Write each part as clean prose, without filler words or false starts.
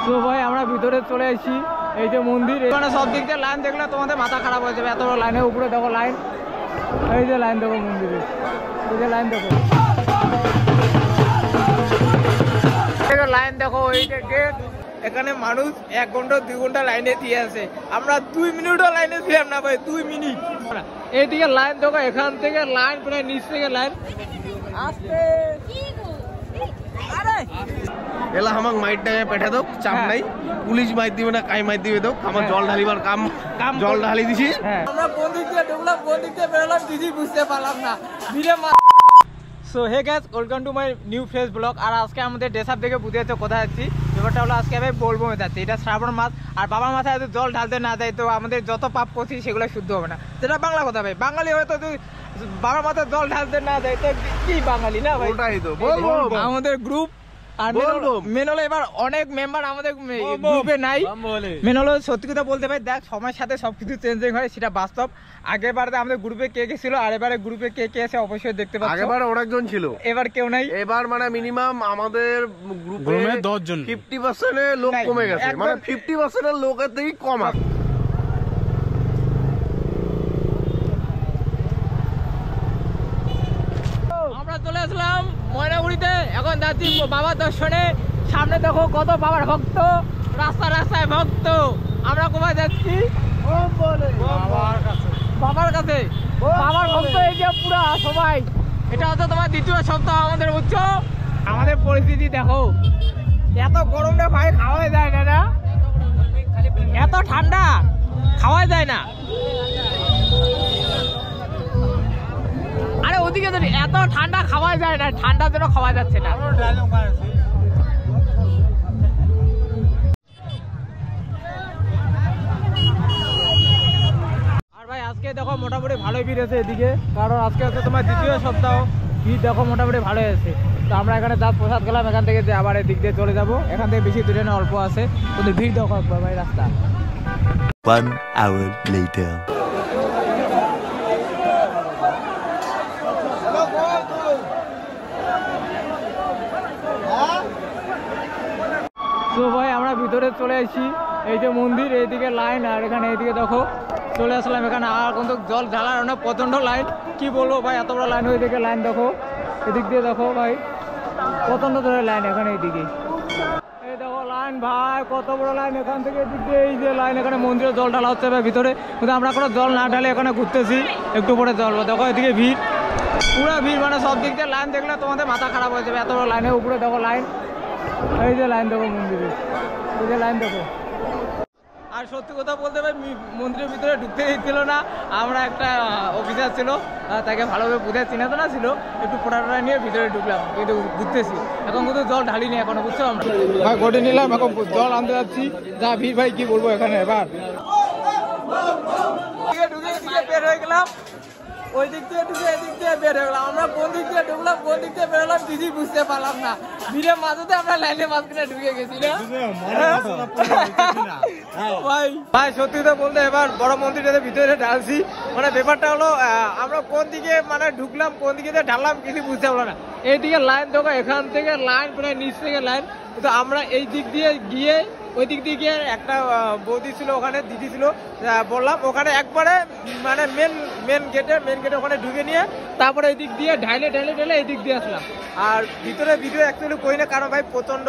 তো ভাই আমরা ভিতরে চলে আসি, এই যে মন্দির, এখানে সব দিক দিয়ে লাইন দেখলে তোমাদের মাথা খারাপ হয়ে যাবে, এত বড় লাইনের উপরে দেখো লাইন, এই যে লাইন দেখো মন্দিরে, এই যে লাইন দেখো, লাইন দেখো, এই যে গেট। এখানে মানুষ 1 ঘন্টা 2 ঘন্টা লাইনে দিয়ে আছে, আমরা 2 মিনিটও লাইনে ছিলাম না ভাই, 2 মিনিট। এইদিকে লাইন দেখো, এখান থেকে লাইন প্রায় নিচ থেকে লাইন আসতে। এলা আমাকে মাইটটা পেঠা দাও, চাপ নাই, পুলিশ মাইর দিবে না, কাই মাইর দিবে দাও, আমার জল ঢালিবার কাম জল ঢালি দিছি। আমরা কোন দিক দিয়ে ঢুকলাম কোন দিক দিয়ে বেরোলাম কিছুই বুঝতে পারলাম না। So hey guys, welcome to my new fresh blog. আর আজকে আমাদের ড্রেস আপ দেখে বুঝে যাচ্ছে কোথায় যাচ্ছি। ব্যাপারটা হলো আজকে আমি বলবো যাচ্ছি, এটা শ্রাবণ মাস, আর বাবার মাথায় যদি জল ঢালতে না যায় তো আমাদের যত পাপ করছি সেগুলো শুদ্ধ হবে না। যেটা বাংলা কথা ভাই, বাঙালি হয়তো বাবার মাথায় জল ঢালতে না যায় তো কি বাঙালি না ভাই? ওটাই তো বলবো। আমাদের গ্রুপ আর মেন হলো এবার অনেক মেম্বার আমাদের গ্রুপে নাই। মেন হলো সত্যি কথা বলতে ভাই, দেখ সময়ের সাথে সবকিছু চেঞ্জিং হয়, সেটা বাস্তব। আগেরবার আমাদের গ্রুপে কে কে ছিল আর এবারে গ্রুপে কে কে আছে অবশ্যই দেখতে পাচ্ছ। আগেরবার অনেকজন ছিল, এবার কেউ নাই। এবার মানে মিনিমাম আমাদের গ্রুপে 10 জন, 50% এর লোক কমে গেছে, মানে 50% এর লোকের থেকে কম আছে। আমরা চলে আসলাম ময়নাগুড়িতে, এখন যাচ্ছি বাবার দর্শনে। সামনে দেখো কত বাবার ভক্ত, রাস্তা রাস্তায় ভক্ত। আমরা কোথায় যাচ্ছি? বাবার কাছে। বাবার ভক্ত এই যে পুরা সবাই। এটা হচ্ছে তোমার দ্বিতীয় সপ্তাহ আমাদের উৎসব। আমাদের পরিস্থিতি দেখো, এত গরম রে ভাই, খাওয়া যায় না, না এত ঠান্ডা খাওয়া যায় না। আরে ওদিকে তো এত ঠান্ডা খাওয়া যায় না, ঠান্ডার জন্য খাওয়া যাচ্ছে না। আর ভাই আজকে দেখো মোটামুটি ভালোই ভিড় আছে এদিকে, কারণ আজকে হচ্ছে তোমার দ্বিতীয় সপ্তাহ, ভিড় দেখো মোটামুটি ভালোই আছে। তো আমরা এখানে দাঁত প্রসাদ গেলাম, এখান থেকে যে আবার এদিক দিয়ে চলে যাবো। এখান থেকে বেশি দূরে না, অল্প আছে, কিন্তু ভিড় দেখো একবার ভাই রাস্তা। 1 hour later. তো ভাই আমরা ভিতরে চলে আসি, এই যে মন্দির, এইদিকে লাইন, আর এখানে এইদিকে দেখো চলে আসলাম এখানে। আর কিন্তু জল ঢালার অনেক প্রচণ্ড লাইন, কি বলবো ভাই, এত বড় লাইন, ওইদিকে লাইন দেখো, এদিক দিয়ে দেখো ভাই প্রচণ্ড ধরে লাইন এখানে এইদিকে। এই দেখো লাইন ভাই, কত বড় লাইন এখান থেকে এদিক দিয়ে, এই যে লাইন, এখানে মন্দিরে জল ঢালা হচ্ছে ভাই ভিতরে, কিন্তু আমরা কোনো জল না ঢালে এখানে ঘুরতেছি, একটু পরে জল। দেখো এদিকে ভিড়, পুরো ভিড়, মানে সব দিক দিয়ে লাইন দেখলে তোমাদের মাথা খারাপ হয়ে যাবে, এত বড় লাইনের উপরে দেখো লাইন, এই যে লাইন দেখো মন্দিরে, এই যে লাইন দেখো। আর সত্যি কথা বলতে ভাই, মন্দিরের ভিতরে ঢুকতে দিচ্ছিল না, আমরা একটা অফিসার ছিল তাকে ভালোভাবে বুঝে চিনা তো না ছিল, একটু পোড়াটা নিয়ে ভিতরে ঢুকলাম, কিন্তু ঘুরতেছি। এখন কিন্তু জল ঢালিনি এখনো, বুঝছো? আমরা ভাই ঘটে নিলাম, এখন জল আনতে যাচ্ছি, যা ভিড় ভাই কি বলবো এখানে। এবার ঢুকে বের হয়ে গেলাম, ওই দিক দিয়ে ঢুকে এদিক দিয়ে বের হয়ে গেলাম। আমরা কোন দিক দিয়ে ঢুকলাম কোন দিক দিয়ে বেরোলাম কিছুই বুঝতে পারলাম না, ভিড়ের মাঝেতে আমরা লাইনের মাঝখানে ঢুকে গেছি না ভাই। ভাই সত্যি তো বলতে এবার বড় মন্দিরের ভিতরে ঢালছি, মানে ব্যাপারটা হলো আমরা কোন দিকে মানে ঢুকলাম কোন দিকে ঢাললাম কিছু বুঝতে পারলাম না। এইদিকে লাইন দেখো, এখান থেকে লাইন প্রায় নিচ থেকে লাইন, কিন্তু আমরা এই দিক দিয়ে গিয়ে ওই দিক দিয়ে গিয়ে একটা বৌদি ছিল ওখানে, দিদি ছিল, বললাম ওখানে একবারে মানে মেন গেটে ওখানে ঢুকে নিয়ে তারপরে এই দিক দিয়ে ঢাইলে এই দিক দিয়ে আসলাম। আর ভিতরে ভিডিও অ্যাকচুয়ালি করি না, কারণ ভাই প্রচণ্ড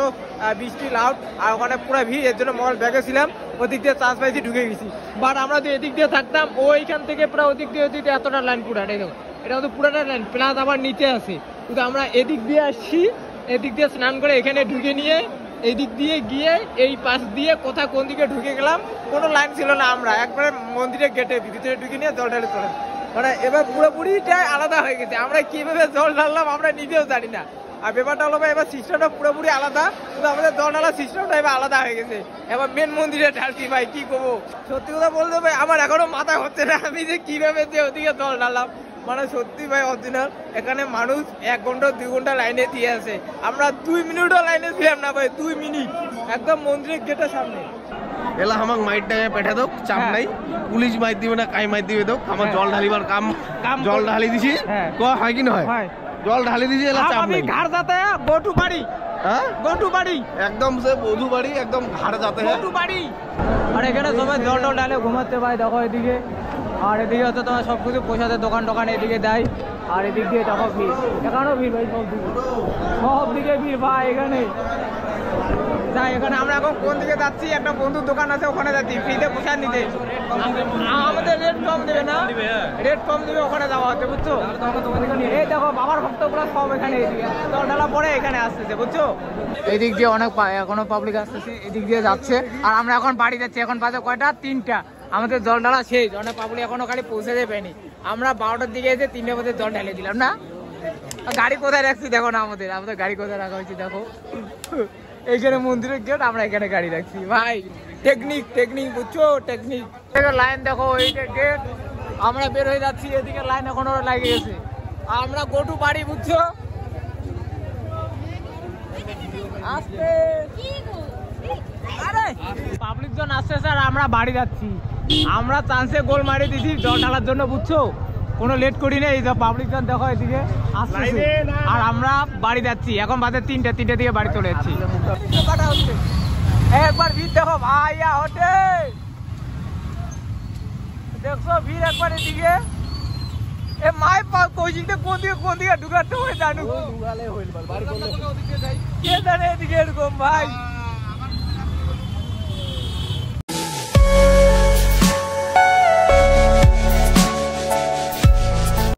বৃষ্টি লাউড, আর ওখানে পুরো ভিড়, এর জন্য মোবাইল ব্যাগে ছিলাম, ওই দিক দিয়ে চান্স পাইছি ঢুকে গেছি। বাট আমরা যদি এদিক দিয়ে থাকতাম, ওইখান থেকে পুরো ওদিক দিয়ে এতটা লাইন পুরাটাই দেখো, এটা কিন্তু পুরাটা লাইন, প্লাস আবার নিচে আছে, কিন্তু আমরা এদিক দিয়ে আসছি, এদিক দিয়ে স্নান করে এখানে ঢুকে নিয়ে এই দিক দিয়ে গিয়ে এই পাশ দিয়ে কোথায় কোন দিকে ঢুকে গেলাম, কোনো লাইন ছিল না, আমরা একবারে মন্দিরের গেটে ভিতরে ঢুকে নিয়ে জল ঢালে চলে। মানে এবার পুরোপুরিটাই আলাদা হয়ে গেছে, আমরা কিভাবে জল ঢাললাম আমরা নিজেও জানি না। আর ব্যাপারটা হলো ভাই, এবার সিস্টেমটা পুরোপুরি আলাদা, কিন্তু আমাদের জল ঢালার সিস্টেমটা এবার আলাদা হয়ে গেছে। এবার মেন মন্দিরে ঢালছি ভাই, কি করবো সত্যি কথা বলতে ভাই, আমার এখনো মাথা হচ্ছে না আমি যে কিভাবে যে ওদিকে জল ঢাললাম। মানে সত্যি ভাই অরিজিনাল, এখানে মানুষ 1 ঘন্টা 2 ঘন্টা লাইনে দিয়ে আছে, আমরা 2 মিনিটও লাইনে ছিলাম না ভাই, 2 মিনিট, একদম মন্দিরের গেটের সামনে। এলা আমাকে মাইটটা পেঠা দাও, চাপ নাই, পুলিশ মাইর দিবে না, কাই মাইর দিবে দাও, আমার জল ঢালিবার কাম জল ঢালি দিছি, হয় কি নয়, জল ঢালি দিছি, এলা চাপ নাই। ঘাড় যাতে গো টু বাড়ি, হ্যাঁ গোটু বাড়ি একদম সে বধু বাড়ি একদম ঘাড়ে যাতে হ্যাঁ গোটু বাড়ি। আর এখানে সবাই জল টল ডালে ঘুমাতে পায় দেখো এদিকে। আর এদিকে হচ্ছে তোমার সব কিছু প্রসাদের দোকান টোকান এদিকে দেয়। আর এদিক দিয়ে দেখো ভিড়, এখানেও ভিড় ভাই, সব দিকে ভিড় ভাই এখানে। তাই এখানে আমরা এখন কোন দিকে যাচ্ছি, একটা বন্ধুর দোকান আছে ওখানে যাচ্ছি ফ্রিতে প্রসাদ নিতে। আমাদের রেট কম দেবে না, রেট কম দেবে, ওখানে যাওয়া হচ্ছে বুঝছো। এই দেখো বাবার ভক্তগুলো সব এখানে জল ঢালা পরে এখানে আসতেছে বুঝছো। এদিক দিয়ে অনেক এখনো পাবলিক আসতেছে, এদিক দিয়ে যাচ্ছে। আর আমরা এখন বাড়ি যাচ্ছি, এখন বাজে কয়টা 3টা। আমাদের জল ঢালা শেষ, অনেক পাবলিক এখনো খালি পৌঁছে দেয়নি। আমরা 12টার দিকে এসে 3টে বাজে জল ঢালে দিলাম না। গাড়ি কোথায় রাখছি দেখো না, আমাদের গাড়ি কোথায় রাখা হয়েছে দেখো। এইখানে মন্দিরের গেট, আমরা এখানে গাড়ি রাখছি ভাই। টেকনিক বুঝছো, টেকনিক। লাইন দেখো, এইটা গেট, আমরা বের হয়ে যাচ্ছি। এদিকে লাইন এখনো লাগে গেছে। আমরা গোটু বাড়ি বুঝছো। আসতে আরে পাবলিক জন আসছে স্যার, আমরা বাড়ি যাচ্ছি। আমরা চান্সে গোল মারি দিছি জল ঢালার জন্য বুঝছো, কোনো লেট করি না। এই যে পাবলিক জন দেখো এদিকে আসছে। আর আমরা বাড়ি যাচ্ছি, এখন বাজে 3টে দিকে বাড়ি চলে যাচ্ছি। একবার ভিড় দেখো ভাইয়া হটে, দেখছো ভিড় একবার এদিকে। এ মাই কোচিংটা কোন দিকে ঢুকাতে হয় জানো, কে জানে এদিকে এরকম ভাই।